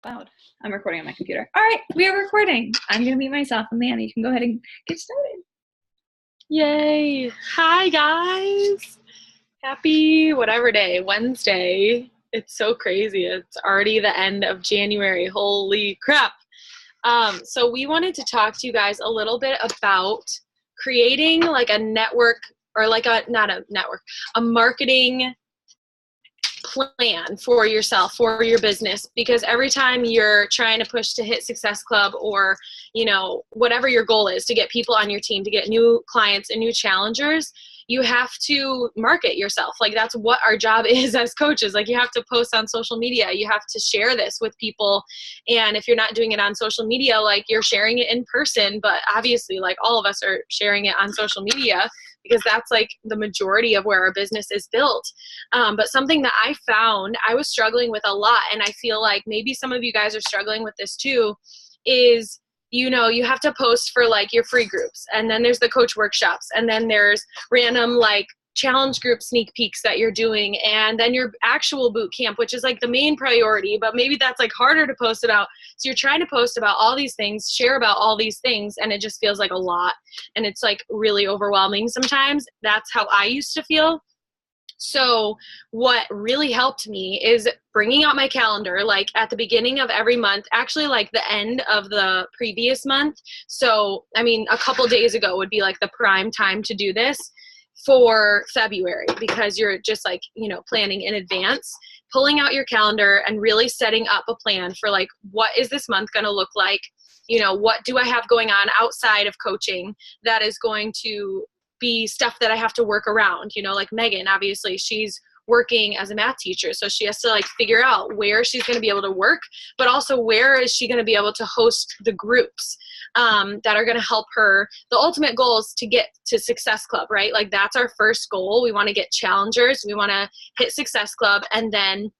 Loud. I'm recording on my computer. All right, we are recording. I'm going to mute myself, and Leanna, you can go ahead and get started. Yay. Hi, guys. Happy whatever day, Wednesday. It's so crazy. It's already the end of January. Holy crap. So we wanted to talk to you guys a little bit about creating like a network, or like a marketing plan for yourself, for your business, because every time you're trying to push to hit Success Club, or whatever your goal is, to get people on your team, to get new clients and new challengers, you have to market yourself. Like, that's what our job is as coaches. Like, you have to post on social media, you have to share this with people. And if you're not doing it on social media, like, you're sharing it in person, but obviously, like, all of us are sharing it on social media, because that's like the majority of where our business is built. But something that I found I was struggling with a lot, and I feel like maybe some of you guys are struggling with this too, is you have to post for like your free groups, and then there's the coach workshops, and then there's random like challenge group sneak peeks that you're doing, and then your actual boot camp, which is like the main priority, but maybe that's like harder to post about. So you're trying to post about all these things, share about all these things, and it just feels like a lot, and it's like really overwhelming sometimes. That's how I used to feel. So what really helped me is bringing out my calendar, like at the beginning of every month, actually like the end of the previous month. So, I mean, a couple days ago would be like the prime time to do this for February, because you're just like, planning in advance, pulling out your calendar and really setting up a plan for like, what is this month going to look like? What do I have going on outside of coaching that is going to be stuff that I have to work around? Like Megan, obviously she's working as a math teacher, so she has to like figure out where she's going to be able to work, but also where is she going to be able to host the groups that are going to help her. The ultimate goal is to get to Success Club, right? Like, that's our first goal. We want to get challengers, we want to hit Success Club, and then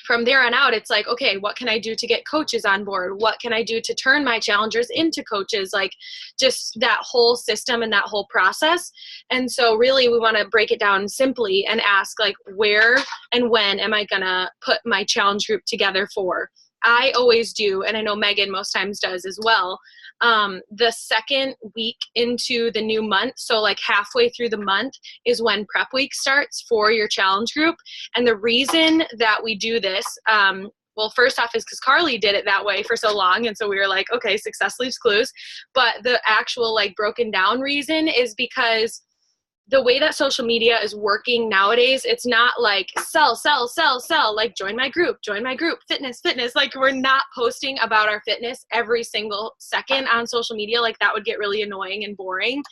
from there on out, it's like, okay, what can I do to get coaches on board? What can I do to turn my challengers into coaches? Like, just that whole system and that whole process. And so really we want to break it down simply and ask, like, where and when am I going to put my challenge group together for? I always do, and I know Megan most times does as well, the second week into the new month. So like halfway through the month is when prep week starts for your challenge group. And the reason that we do this, well, first off is because Carly did it that way for so long. And so we were like, okay, success leaves clues. But the actual like broken down reason is because the way that social media is working nowadays, it's not like sell, like join my group, fitness. Like, we're not posting about our fitness every single second on social media. Like, that would get really annoying and boring.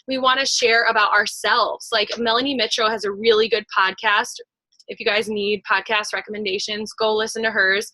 We want to share about ourselves. Like, Melanie Mitro has a really good podcast. If you guys need podcast recommendations, go listen to hers.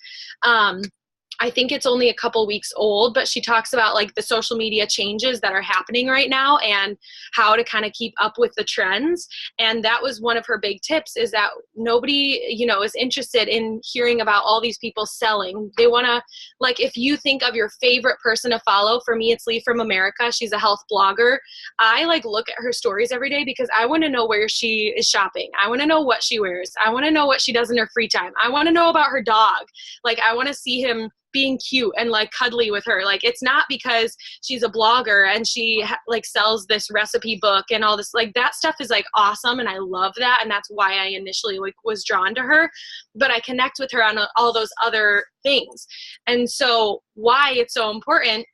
I think it's only a couple weeks old, but she talks about like the social media changes that are happening right now and how to kind of keep up with the trends. And that was one of her big tips, is that nobody, is interested in hearing about all these people selling. They want to, like, if you think of your favorite person to follow, for me, it's Lee from America. She's a health blogger. I like look at her stories every day because I want to know where she is shopping. I want to know what she wears. I want to know what she does in her free time. I want to know about her dog. Like, I want to see him being cute and like cuddly with her. Like, it's not because she's a blogger and she like sells this recipe book and all this, like, that stuff is like awesome, and I love that, and that's why I initially like was drawn to her, but I connect with her on all those other things. And so why it's so important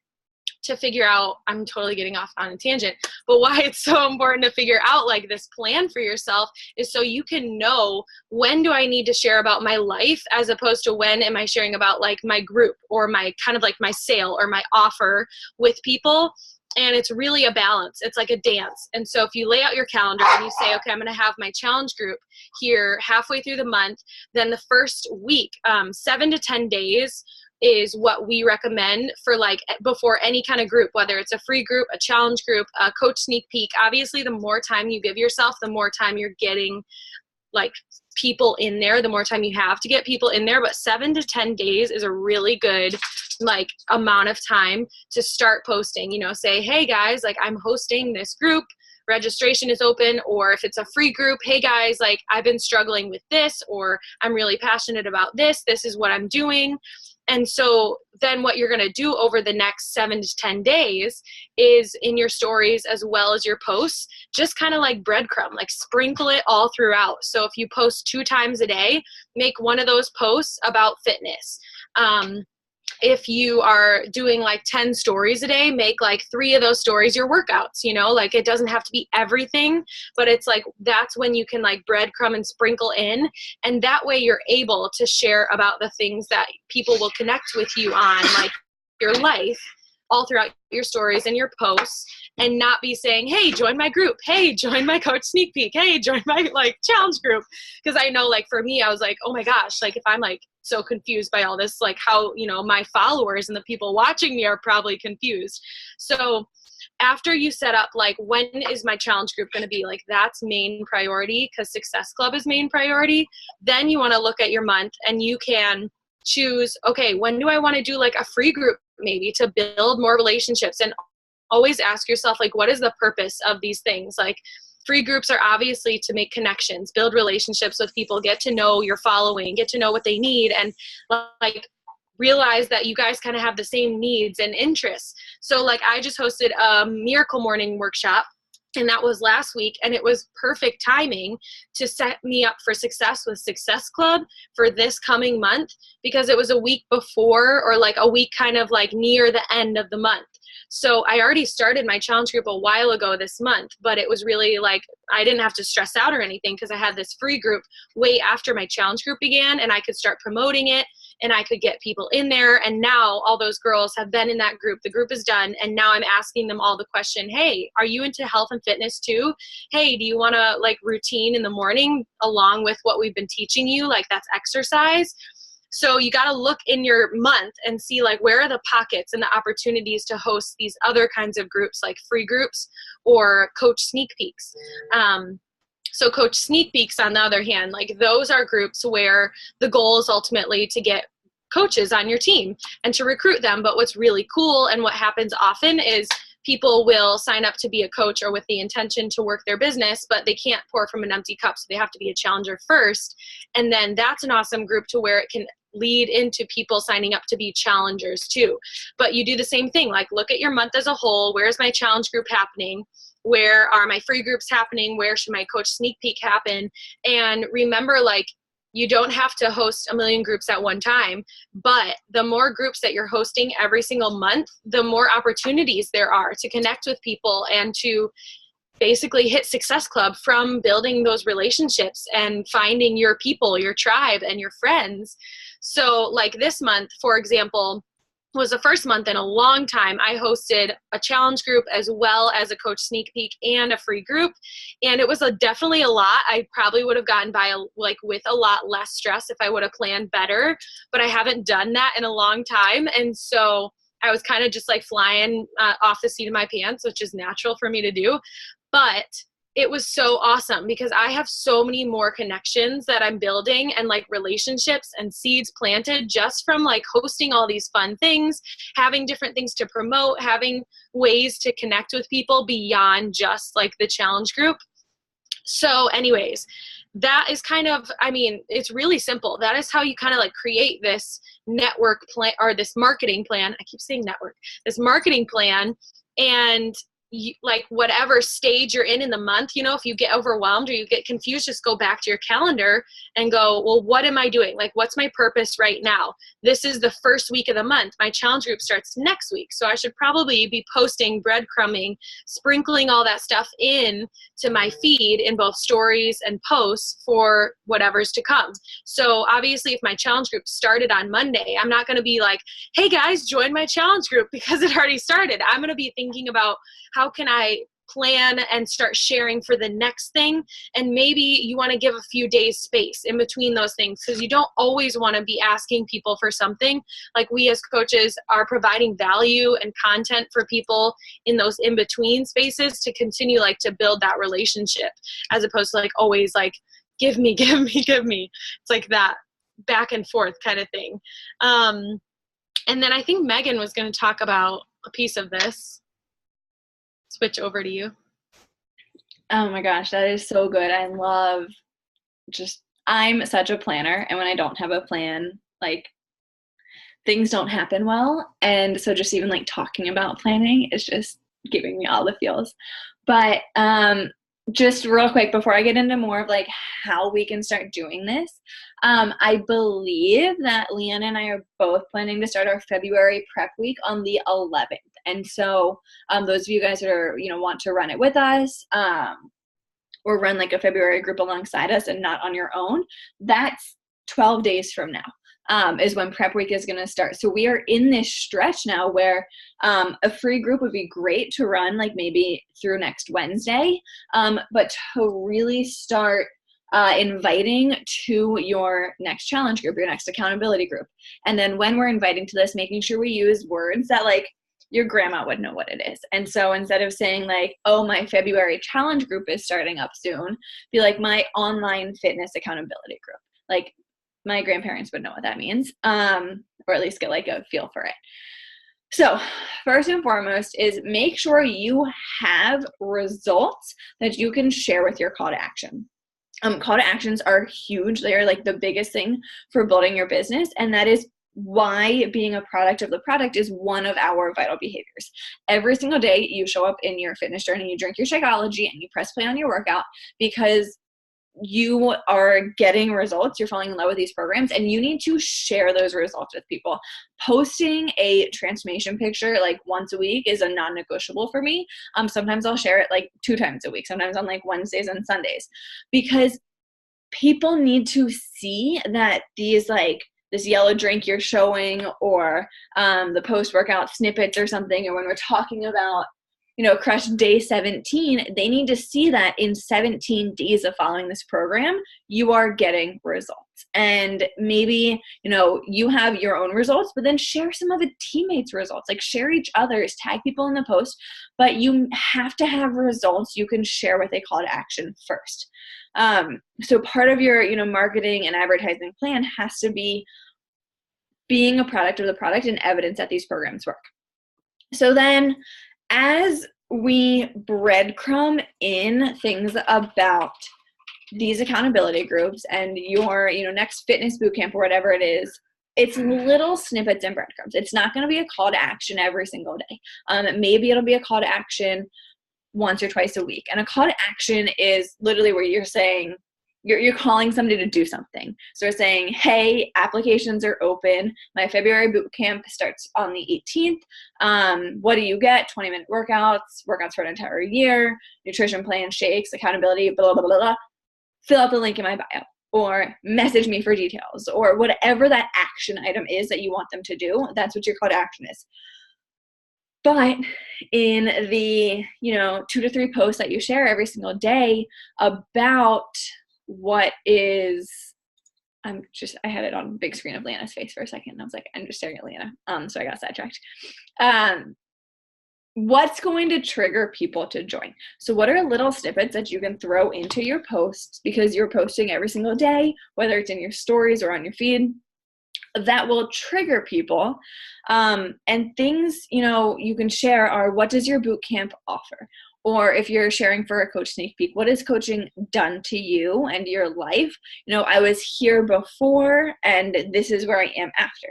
to figure out, I'm totally getting off on a tangent, but why it's so important to figure out like this plan for yourself is so you can know, when do I need to share about my life, as opposed to when am I sharing about like my group or my kind of like my sale or my offer with people. And it's really a balance. It's like a dance. And so if you lay out your calendar and you say, okay, I'm going to have my challenge group here halfway through the month, then the first week, 7 to 10 days is what we recommend for like before any kind of group, whether it's a free group, a challenge group, a coach sneak peek. Obviously, the more time you give yourself, the more time you're getting like people in there, the more time you have to get people in there. But 7 to 10 days is a really good like amount of time to start posting, say, hey guys, like, I'm hosting this group, registration is open. Or if it's a free group, hey guys, like, I've been struggling with this, or I'm really passionate about this is what I'm doing. And so then what you're going to do over the next 7 to 10 days is in your stories as well as your posts, just kind of like breadcrumb, like sprinkle it all throughout. So if you post 2 times a day, make one of those posts about fitness. If you are doing like 10 stories a day, make like 3 of those stories your workouts, you know, like it doesn't have to be everything, but it's like, that's when you can like breadcrumb and sprinkle in. And that way you're able to share about the things that people will connect with you on, like your life, all throughout your stories and your posts, and not be saying, hey, join my group. Hey, join my coach sneak peek. Hey, join my like challenge group. Because I know like for me, I was like, oh my gosh, like if I'm like so confused by all this, like how, you know, my followers and the people watching me are probably confused. So after you set up like, when is my challenge group going to be, like that's main priority, because Success Club is main priority. Then you want to look at your month and you can choose, okay, when do I want to do like a free group maybe to build more relationships? And always ask yourself, like, what is the purpose of these things? Like free groups are obviously to make connections, build relationships with people, get to know your following, get to know what they need, and like realize that you guys kind of have the same needs and interests. So like I just hosted a miracle morning workshop, and that was last week, and it was perfect timing to set me up for success with Success Club for this coming month, because it was a week before, or like a week kind of like near the end of the month. So I already started my challenge group a while ago this month, but it was really like, I didn't have to stress out or anything because I had this free group way after my challenge group began, and I could start promoting it and I could get people in there. And now all those girls have been in that group. The group is done. And now I'm asking them all the question, hey, are you into health and fitness too? Hey, do you want to like routine in the morning along with what we've been teaching you? Like that's exercise. So you got to look in your month and see like, where are the pockets and the opportunities to host these other kinds of groups, like free groups or coach sneak peeks. So coach sneak peeks, on the other hand, like those are groups where the goal is ultimately to get coaches on your team and to recruit them. But what's really cool and what happens often is people will sign up to be a coach or with the intention to work their business, but they can't pour from an empty cup. So they have to be a challenger first. And then that's an awesome group to where it can lead into people signing up to be challengers too. But you do the same thing, like look at your month as a whole. Where's my challenge group happening? Where are my free groups happening? Where should my coach sneak peek happen? And remember, like, you don't have to host a million groups at one time, but the more groups that you're hosting every single month, the more opportunities there are to connect with people and to basically hit Success Club from building those relationships and finding your people, your tribe, and your friends. So like this month, for example, was the first month in a long time I hosted a challenge group as well as a coach sneak peek and a free group. And it was definitely a lot. I probably would have gotten by with a lot less stress if I would have planned better, but I haven't done that in a long time. And so I was kind of just like flying off the seat of my pants, which is natural for me to do. But it was so awesome because I have so many more connections that I'm building and like relationships and seeds planted just from like hosting all these fun things, having different things to promote, having ways to connect with people beyond just like the challenge group. So anyways, that is kind of, I mean, it's really simple. That is how you kind of like create this network plan or this marketing plan. I keep saying network, this marketing plan. And like whatever stage you're in the month, you know, if you get overwhelmed or you get confused, just go back to your calendar and go, well, what am I doing? Like, what's my purpose right now? This is the first week of the month. My challenge group starts next week. So I should probably be posting, breadcrumbing, sprinkling all that stuff in to my feed in both stories and posts for whatever's to come. So obviously if my challenge group started on Monday, I'm not going to be like, hey guys, join my challenge group because it already started. I'm going to be thinking about how can I plan and start sharing for the next thing. And maybe you want to give a few days space in between those things because you don't always want to be asking people for something. Like we as coaches are providing value and content for people in those in-between spaces to continue like to build that relationship as opposed to like always like, give me, give me, give me. It's like that back and forth kind of thing. And then I think Megan was going to talk about a piece of this. Switch over to you. Oh my gosh, that is so good. I love I'm such a planner, and when I don't have a plan, like things don't happen well. And so just even like talking about planning is just giving me all the feels. But just real quick before I get into more of like how we can start doing this, I believe that Leanna and I are both planning to start our February prep week on the 11th. And so those of you guys that are, want to run it with us, or run like a February group alongside us and not on your own, that's 12 days from now. Is when prep week is going to start. So we are in this stretch now where a free group would be great to run like maybe through next Wednesday, but to really start inviting to your next challenge group, your next accountability group. And then when we're inviting to this, making sure we use words that like your grandma would know what it is. And so instead of saying like, oh, my February challenge group is starting up soon, be like my online fitness accountability group. Like my grandparents would know what that means, or at least get like a feel for it. So first and foremost is make sure you have results that you can share with your call to action. Call to actions are huge. They are like the biggest thing for building your business. And that is why being a product of the product is one of our vital behaviors. Every single day you show up in your fitness journey, you drink your Shakeology and you press play on your workout because you are getting results, you're falling in love with these programs, and you need to share those results with people. Posting a transformation picture like once a week is a non-negotiable for me. Sometimes I'll share it like 2 times a week, sometimes on like Wednesdays and Sundays, because people need to see that these like this yellow drink you're showing, or the post-workout snippets or something, or when we're talking about Crush day 17, they need to see that in 17 days of following this program, you are getting results. And maybe, you have your own results, but then share some of the teammates' results, like share each other's, tag people in the post, but you have to have results you can share with a call to action first. So part of your, marketing and advertising plan has to be being a product of the product and evidence that these programs work. So then, as we breadcrumb in things about these accountability groups and your, next fitness boot camp or whatever it is, it's little snippets and breadcrumbs. It's not going to be a call to action every single day. Maybe it'll be a call to action once or twice a week. And a call to action is literally where you're saying, you're calling somebody to do something. So we're saying, hey, applications are open. My February boot camp starts on the 18th. What do you get? 20-minute workouts for an entire year, nutrition plan, shakes, accountability, blah, blah, blah, blah. Fill out the link in my bio, or message me for details, or whatever that action item is that you want them to do. That's what your call to action is. But in the, 2 to 3 posts that you share every single day about what is, I had it on big screen of Leanna's face for a second, and I was like, I'm just staring at Leanna. So I got sidetracked. What's going to trigger people to join? So what are little snippets that you can throw into your posts, because you're posting every single day, whether it's in your stories or on your feed, that will trigger people. And things, you can share are, what does your boot camp offer? Or if you're sharing for a coach sneak peek, what has coaching done to you and your life? I was here before and this is where I am after.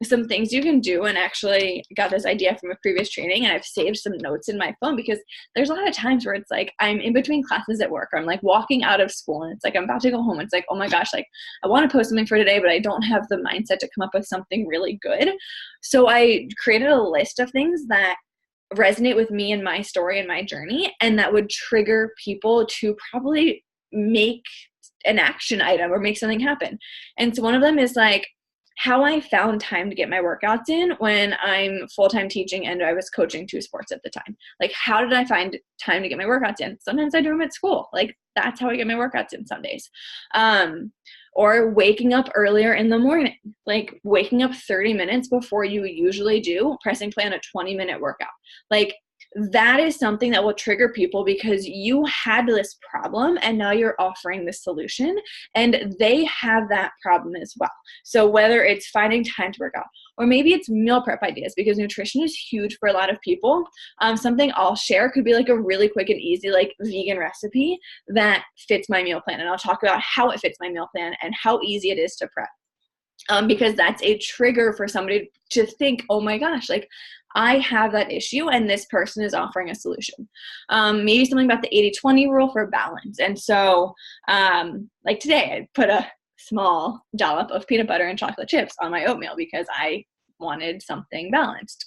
Some things you can do, and actually got this idea from a previous training, and I've saved some notes in my phone, because there's a lot of times where it's like I'm in between classes at work, or I'm like walking out of school and it's like I'm about to go home. It's like, oh my gosh, like I want to post something for today, but I don't have the mindset to come up with something really good. So I created a list of things that resonate with me and my story and my journey, and that would trigger people to probably make an action item or make something happen. And so one of them is like how I found time to get my workouts in when I'm full-time teaching and I was coaching 2 sports at the time. Like, how did I find time to get my workouts in? Sometimes I do them at school. Like, that's how I get my workouts in some days. Or waking up earlier in the morning, like waking up 30 minutes before you usually do, pressing play on a 20-minute workout. Like, that is something that will trigger people, because you had this problem and now you're offering the solution, and they have that problem as well. So whether it's finding time to work out, or maybe it's meal prep ideas, because nutrition is huge for a lot of people. Something I'll share could be like a really quick and easy like vegan recipe that fits my meal plan, and I'll talk about how it fits my meal plan and how easy it is to prep. because that's a trigger for somebody to think, oh my gosh, like I have that issue and this person is offering a solution. Maybe something about the 80-20 rule for balance. And so like today I put a small dollop of peanut butter and chocolate chips on my oatmeal because I wanted something balanced.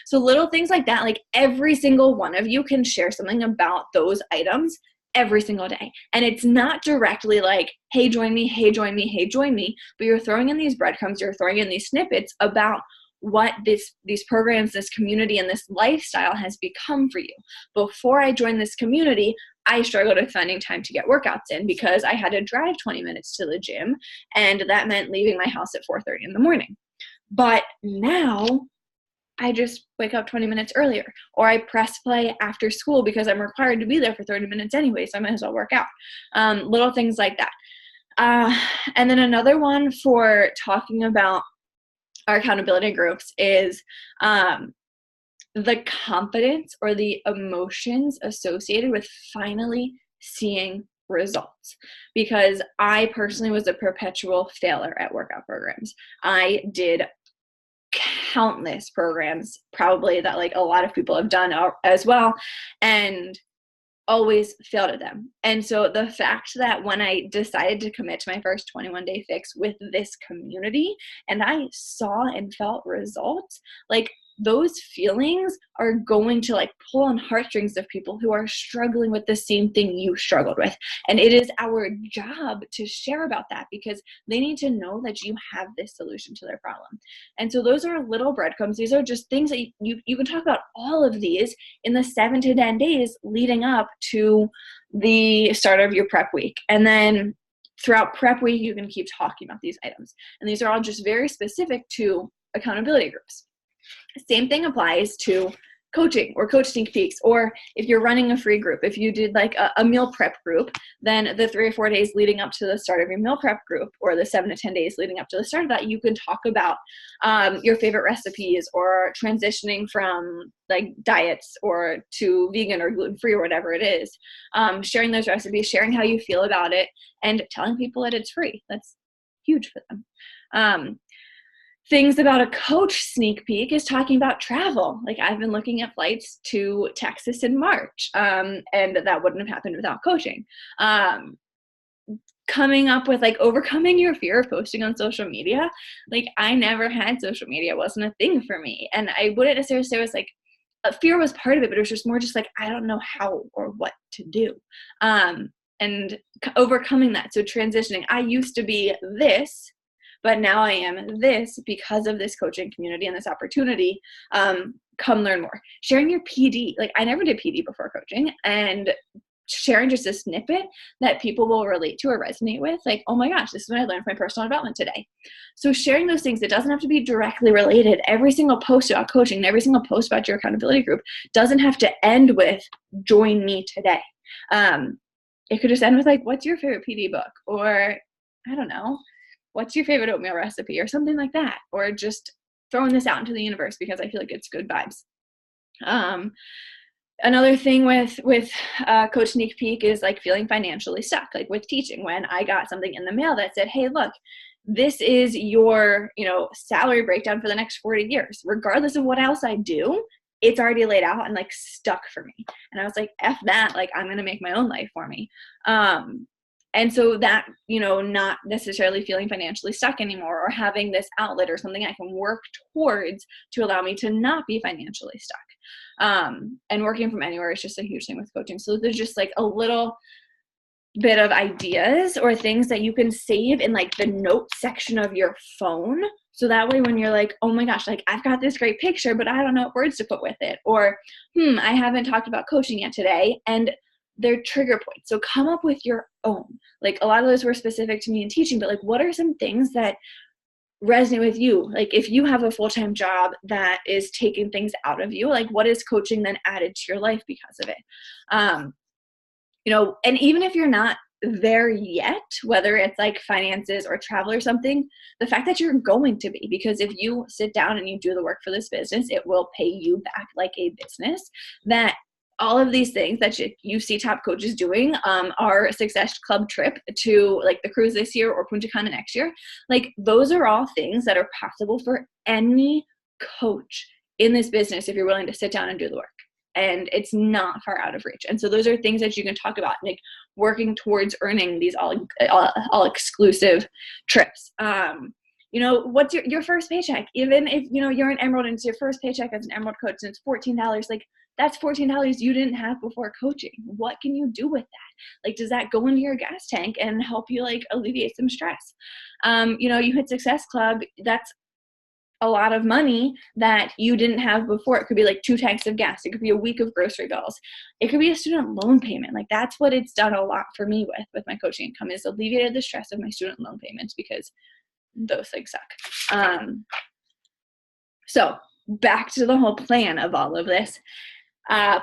So little things like that, like every single one of you can share something about those items every single day. And it's not directly like, hey, join me, hey, join me, hey, join me, but you're throwing in these breadcrumbs, you're throwing in these snippets about what these programs, this community, and this lifestyle has become for you. Before I joined this community, I struggled with finding time to get workouts in because I had to drive 20 minutes to the gym, and that meant leaving my house at 4:30 in the morning. But now I just wake up 20 minutes earlier, or I press play after school because I'm required to be there for 30 minutes anyway, so I might as well work out. Little things like that. And then another one for talking about our accountability groups is the confidence or the emotions associated with finally seeing results. Because I personally was a perpetual failure at workout programs. I did countless programs, probably that like a lot of people have done as well, and always failed at them. And so the fact that when I decided to commit to my first 21-day fix with this community and I saw and felt results, like those feelings are going to like pull on heartstrings of people who are struggling with the same thing you struggled with. And it is our job to share about that because they need to know that you have this solution to their problem. And so those are little breadcrumbs. These are just things that you can talk about all of these in the 7 to 10 days leading up to the start of your prep week. And then throughout prep week, you can keep talking about these items. And these are all just very specific to accountability groups. Same thing applies to coaching or coach sneak peeks, or if you're running a free group, if you did like a meal prep group, then the 3 or 4 days leading up to the start of your meal prep group, or the 7 to 10 days leading up to the start of that, you can talk about your favorite recipes or transitioning from like diets or to vegan or gluten-free or whatever it is, sharing those recipes, sharing how you feel about it, and telling people that it's free. That's huge for them. Things about a coach sneak peek is talking about travel. Like I've been looking at flights to Texas in March, and that wouldn't have happened without coaching. Coming up with like overcoming your fear of posting on social media. Like I never had social media. It wasn't a thing for me. And I wouldn't necessarily say it was like, fear was part of it, but it was just more just like, I don't know how or what to do. And overcoming that. So transitioning, I used to be this, but now I am this because of this coaching community and this opportunity. Come learn more. Sharing your PD. Like I never did PD before coaching, and sharing just a snippet that people will relate to or resonate with. Like, oh my gosh, this is what I learned from my personal development today. So sharing those things, it doesn't have to be directly related. Every single post about coaching and every single post about your accountability group doesn't have to end with join me today. It could just end with like, what's your favorite PD book? Or I don't know, what's your favorite oatmeal recipe or something like that, or just throwing this out into the universe because I feel like it's good vibes. Another thing with Coach Sneak Peek is like feeling financially stuck, like with teaching. When I got something in the mail that said, hey, look, this is your, salary breakdown for the next 40 years, regardless of what else I do, it's already laid out and like stuck for me. And I was like, F that, like I'm going to make my own life for me. And so that, not necessarily feeling financially stuck anymore or having this outlet or something I can work towards to allow me to not be financially stuck. And working from anywhere is just a huge thing with coaching. So there's just like a little bit of ideas or things that you can save in like the note section of your phone. So that way when you're like, oh my gosh, like I've got this great picture, but I don't know what words to put with it. Or, I haven't talked about coaching yet today. And they're trigger points. So come up with your own. Like a lot of those were specific to me in teaching, but like what are some things that resonate with you? Like if you have a full-time job that is taking things out of you, like what is coaching then added to your life because of it? And even if you're not there yet, whether it's like finances or travel or something, the fact that you're going to be, because if you sit down and you do the work for this business, it will pay you back like a business, that all of these things that you see top coaches doing, our Success Club trip to like the cruise this year or Punta Cana next year, like those are all things that are possible for any coach in this business if you're willing to sit down and do the work. And it's not far out of reach. And so those are things that you can talk about, like working towards earning these all exclusive trips. You know, what's your first paycheck? Even if, you know, you're an Emerald and it's your first paycheck as an Emerald coach and it's $14, like that's $14 you didn't have before coaching. What can you do with that? Like, does that go into your gas tank and help you like alleviate some stress? You know, you hit Success Club, that's a lot of money that you didn't have before. It could be like 2 tanks of gas. It could be a week of grocery bills. It could be a student loan payment. Like that's what it's done a lot for me with my coaching income, is alleviated the stress of my student loan payments, because those things suck. So back to the whole plan of all of this.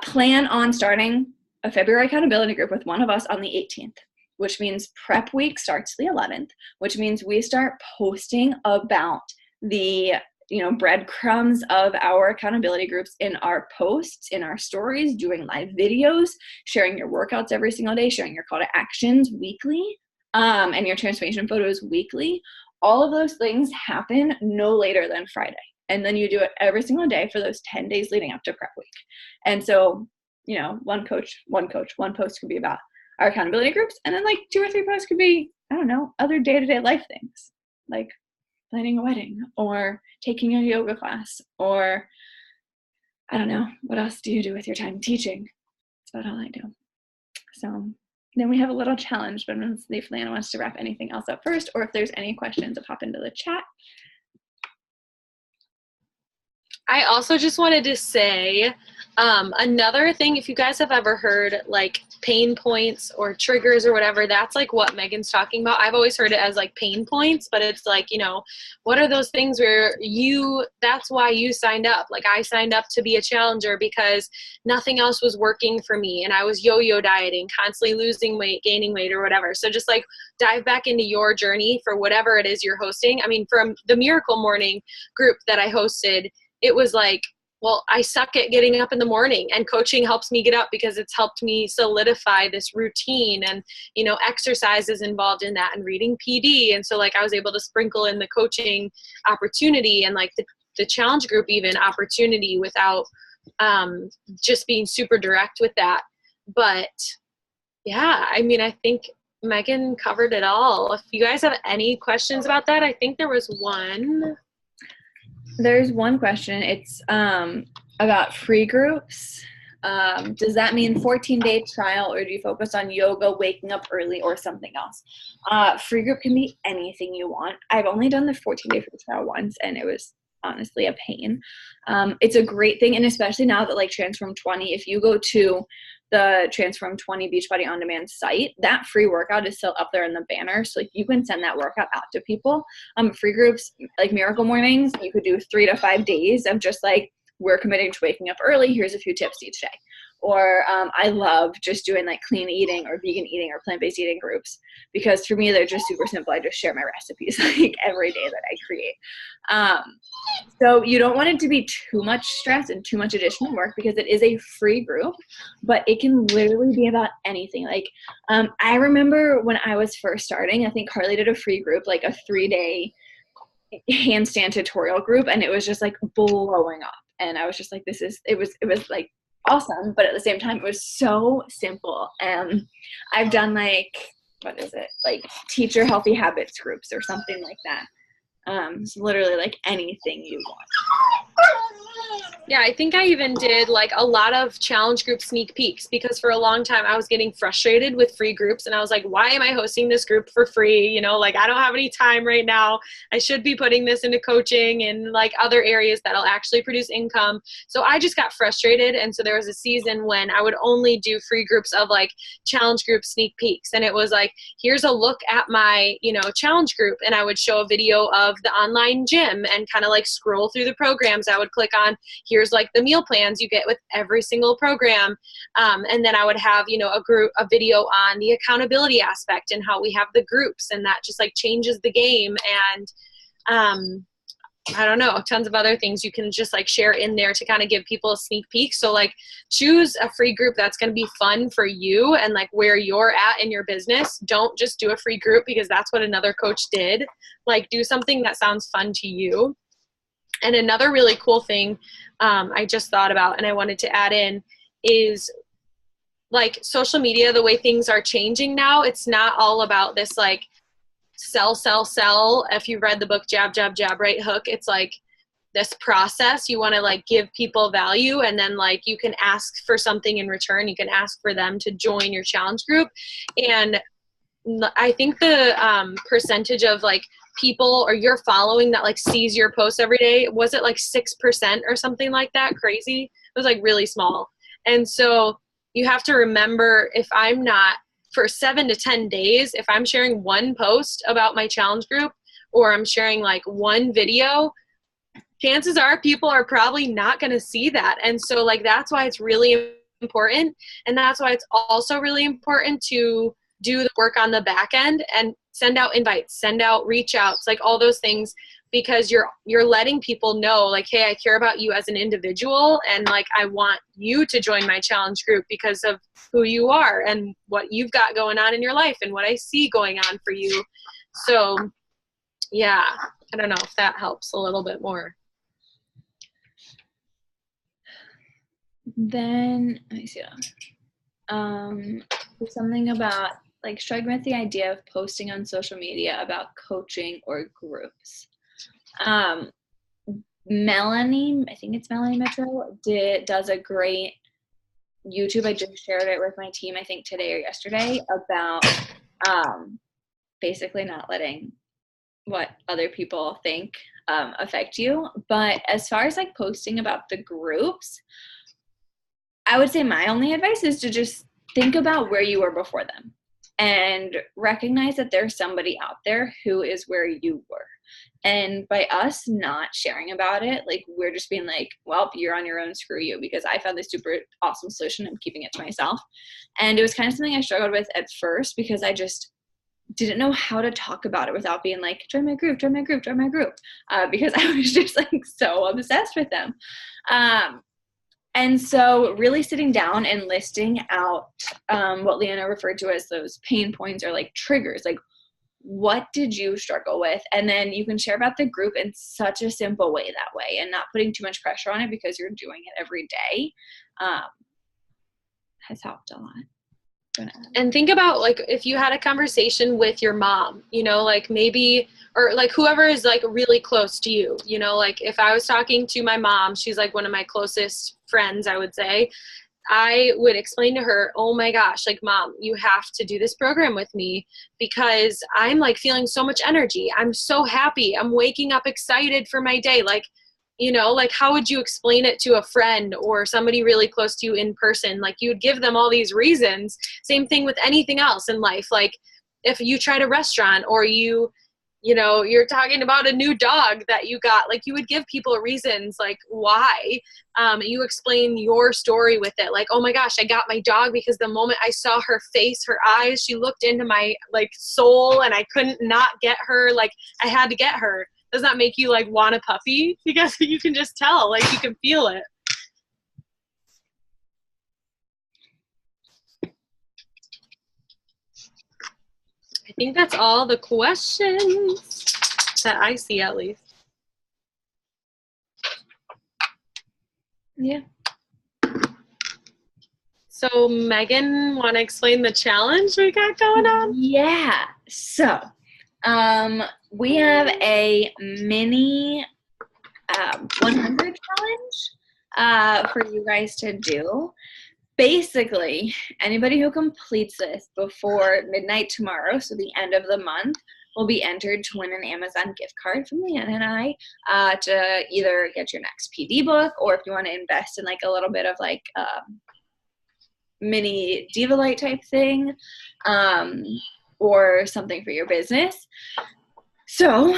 Plan on starting a February accountability group with one of us on the 18th, which means prep week starts the 11th, which means we start posting about the, you know, breadcrumbs of our accountability groups in our posts, in our stories, doing live videos, sharing your workouts every single day, sharing your call to actions weekly, and your transformation photos weekly. All of those things happen no later than Friday. And then you do it every single day for those 10 days leading up to prep week. And so, you know, one post could be about our accountability groups. And then like 2 or 3 posts could be, I don't know, other day-to-day life things, like planning a wedding or taking a yoga class, or I don't know, what else do you do with your time? Teaching. That's about all I do. So then we have a little challenge, but I'm going to see if Lana wants to wrap anything else up first, or if there's any questions, I'll pop into the chat. I also just wanted to say another thing, if you guys have ever heard like pain points or triggers or whatever, that's like what Megan's talking about. I've always heard it as like pain points, but it's like, you know, what are those things where that's why you signed up. Like I signed up to be a challenger because nothing else was working for me. And I was yo-yo dieting, constantly losing weight, gaining weight or whatever. So just like dive back into your journey for whatever it is you're hosting. I mean, from the Miracle Morning group that I hosted, it was like, well, I suck at getting up in the morning, and coaching helps me get up because it's helped me solidify this routine, and, you know, exercise is involved in that, and reading PD. And so like I was able to sprinkle in the coaching opportunity and like the challenge group even opportunity without just being super direct with that. But yeah, I mean, I think Megan covered it all. If you guys have any questions about that, I think there was one. There's one question. It's about free groups. Does that mean 14-day trial, or do you focus on yoga, waking up early, or something else? Free group can be anything you want. I've only done the 14-day free trial once, and it was honestly a pain. It's a great thing, and especially now that like Transform 20, if you go to the Transform 20 Beachbody On Demand site, that free workout is still up there in the banner. So like you can send that workout out to people. Free groups like Miracle Mornings, you could do 3 to 5 days of just like, we're committing to waking up early. Here's a few tips each day. Or I love just doing like clean eating or vegan eating or plant-based eating groups, because for me, they're just super simple. I just share my recipes like every day that I create. So you don't want it to be too much stress and too much additional work, because it is a free group, but it can literally be about anything. Like I remember when I was first starting, I think Carly did a free group, like a 3-day handstand tutorial group, and it was just like blowing up. And I was just like, it was like awesome, but at the same time, it was so simple. And I've done like, what is it? Like teacher healthy habits groups or something like that. It's literally like anything you want. Yeah, I think I even did like a lot of challenge group sneak peeks, because for a long time I was getting frustrated with free groups, and I was like, why am I hosting this group for free? You know, like I don't have any time right now. I should be putting this into coaching and like other areas that'll actually produce income. So I just got frustrated. And so there was a season when I would only do free groups of like challenge group sneak peeks. And it was like, here's a look at my, you know, challenge group. And I would show a video of the online gym and kind of like scroll through the programs. I would click on, here's like the meal plans you get with every single program. And then I would have, you know, a video on the accountability aspect and how we have the groups, and that just like changes the game. And I don't know, tons of other things you can just like share in there to kind of give people a sneak peek. So like choose a free group that's going to be fun for you and like where you're at in your business. Don't just do a free group because that's what another coach did. Like do something that sounds fun to you. And another really cool thing I just thought about and I wanted to add in is like social media, the way things are changing now, it's not all about this like sell. If you read the book Jab, Jab, Jab, Right Hook, it's like this process. You want to like give people value and then like you can ask for something in return. You can ask for them to join your challenge group. And I think the percentage of like people or your following that like sees your posts every day, was it like 6% or something like that? Crazy. It was like really small. And so you have to remember, if I'm not for 7 to 10 days, if I'm sharing one post about my challenge group or I'm sharing like one video, chances are people are probably not going to see that. And so like that's why it's really important. And that's why it's also really important to do the work on the back end and send out invites, send out reach outs, like all those things, because you're letting people know like, hey, I care about you as an individual and like I want you to join my challenge group because of who you are and what you've got going on in your life and what I see going on for you. So yeah, I don't know if that helps a little bit more. Then let me see. Something about like struggling with the idea of posting on social media about coaching or groups. Melanie, I think it's Melanie Mitchell, does a great YouTube. I just shared it with my team, I think today or yesterday, about basically not letting what other people think affect you. But as far as like posting about the groups, I would say my only advice is to just think about where you were before them and recognize that there's somebody out there who is where you were. And by us not sharing about it, like we're just being like, well, you're on your own, screw you, because I found this super awesome solution. I'm keeping it to myself. And it was kind of something I struggled with at first because I just didn't know how to talk about it without being like, join my group, because I was just like so obsessed with them. And so really sitting down and listing out what Leanna referred to as those pain points or like triggers, like what did you struggle with? And then you can share about the group in such a simple way that way and not putting too much pressure on it because you're doing it every day has helped a lot. And think about like if you had a conversation with your mom, you know, like maybe, or like whoever is like really close to you, you know, like if I was talking to my mom, she's like one of my closest friends, I would say, I would explain to her, oh my gosh, like mom, you have to do this program with me because I'm like feeling so much energy. I'm so happy. I'm waking up excited for my day. Like, you know, like how would you explain it to a friend or somebody really close to you in person? Like you would give them all these reasons. Same thing with anything else in life. Like if you tried a restaurant or you know, you're talking about a new dog that you got, like you would give people reasons like why. You explain your story with it. Like, oh my gosh, I got my dog because the moment I saw her face, her eyes, she looked into my like soul and I couldn't not get her. Like I had to get her. Does that make you like want a puppy? Because you can just tell, like you can feel it. I think that's all the questions that I see, at least. Yeah. So Megan, want to explain the challenge we got going on? Yeah. So we have a mini 100 challenge for you guys to do. Basically, anybody who completes this before midnight tomorrow, so the end of the month, will be entered to win an Amazon gift card from Leanna and I to either get your next PD book or if you want to invest in like a little bit of like mini Diva Light type thing or something for your business. So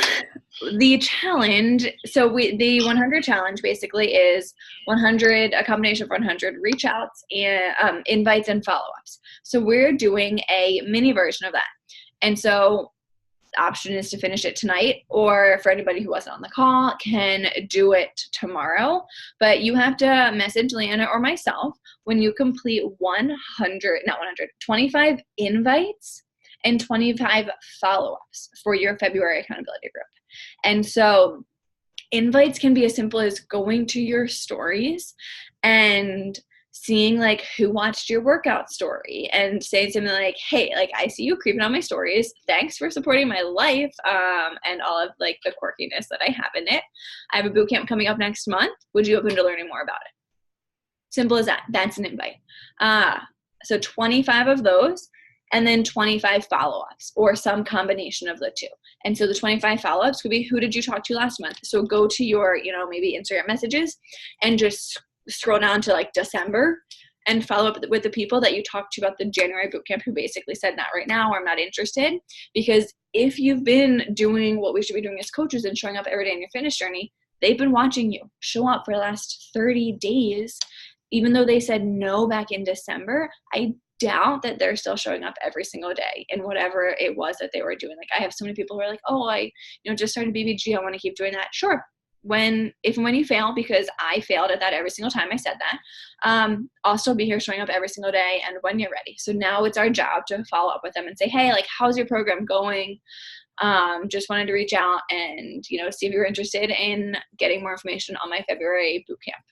the challenge, the 100 challenge basically is 100, a combination of 100 reach outs and invites and follow-ups. So we're doing a mini version of that. And so option is to finish it tonight, or for anybody who wasn't on the call, can do it tomorrow. But you have to message Leanna or myself when you complete 25 invites and 25 follow-ups for your February accountability group. And so invites can be as simple as going to your stories and seeing like who watched your workout story and saying something like, hey, like I see you creeping on my stories. Thanks for supporting my life and all of like the quirkiness that I have in it. I have a boot camp coming up next month. Would you open to learning more about it? Simple as that. That's an invite. So 25 of those, and then 25 follow-ups or some combination of the two. And so the 25 follow-ups could be, who did you talk to last month? So go to your, maybe Instagram messages and just scroll down to like December and follow up with the people that you talked to about the January bootcamp who basically said not right now, or I'm not interested. Because if you've been doing what we should be doing as coaches and showing up every day in your fitness journey, they've been watching you show up for the last 30 days. Even though they said no back in December, I doubt that they're still showing up every single day in whatever it was that they were doing. Like I have so many people who are like, oh, I just started BBG. I want to keep doing that. Sure. If and when you fail, because I failed at that every single time I said that, I'll still be here showing up every single day and when you're ready. So now it's our job to follow up with them and say, hey, like, how's your program going? Just wanted to reach out and, see if you're interested in getting more information on my February bootcamp.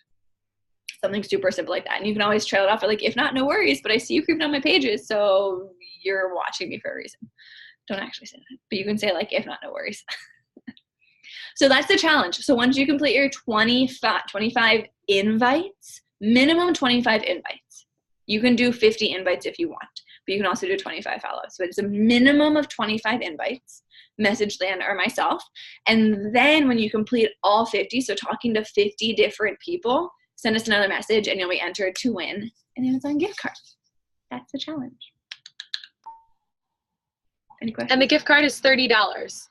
Something super simple like that. And you can always trail it off. Or like, if not, no worries, but I see you creeping on my pages, so you're watching me for a reason. Don't actually say that, but you can say like, if not, no worries. So that's the challenge. So once you complete your 25 invites, minimum 25 invites. You can do 50 invites if you want, but you can also do 25 follow-ups. But it's a minimum of 25 invites. Message Leanna or myself. And then when you complete all 50, so talking to 50 different people, send us another message and you'll be entered to win an Amazon gift card. That's the challenge. Any questions? And the gift card is $30.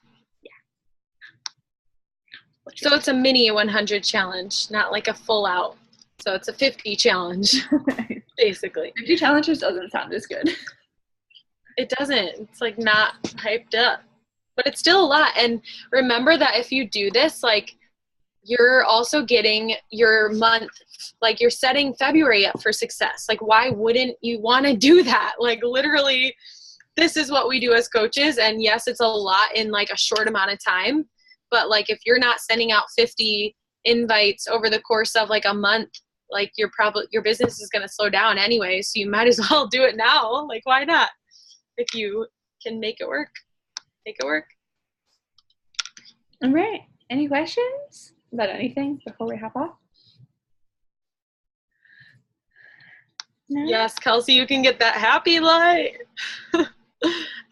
So it's a mini 100 challenge, not like a full out. So it's a 50 challenge, basically. 50 challenges doesn't sound as good. It doesn't. It's like not hyped up, but it's still a lot. And remember that if you do this, like you're also getting your month, like you're setting February up for success. Like why wouldn't you want to do that? Like literally, this is what we do as coaches. And yes, it's a lot in like a short amount of time. But like if you're not sending out 50 invites over the course of like a month, like your business is going to slow down anyway. So you might as well do it now. Like why not? If you can make it work, make it work. All right. Any questions about anything before we hop off? No? Yes, Kelsey, you can get that happy light.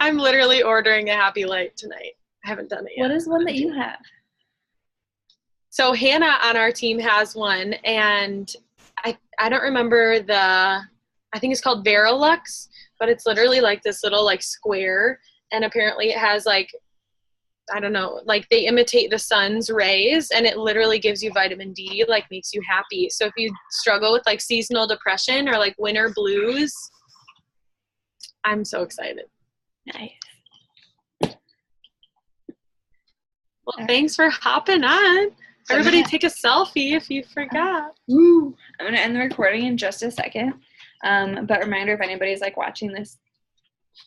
I'm literally ordering a happy light tonight. I haven't done it yet. What is one that you have? So Hannah on our team has one, and I don't remember I think it's called Verilux, but it's literally like this little like square, and apparently it has like, I don't know, like they imitate the sun's rays, and it literally gives you vitamin D, like makes you happy. So if you struggle with like seasonal depression or like winter blues, I'm so excited. Nice. Well, thanks for hopping on. Everybody take a selfie if you forgot. Woo. I'm going to end the recording in just a second. But reminder, if anybody's like watching this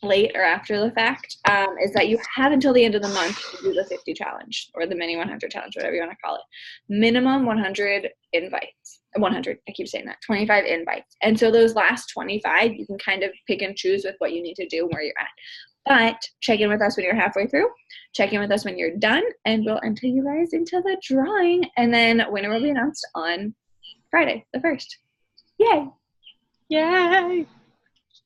late or after the fact, is that you have until the end of the month to do the 50 challenge or the mini 100 challenge, whatever you want to call it. Minimum 100 invites. 100, I keep saying that, 25 invites. And so those last 25, you can kind of pick and choose with what you need to do and where you're at. But check in with us when you're halfway through. Check in with us when you're done, and we'll enter you guys into the drawing. And then winner will be announced on Friday, the 1st. Yay! Yay!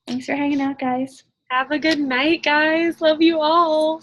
Thanks for hanging out, guys. Have a good night, guys. Love you all.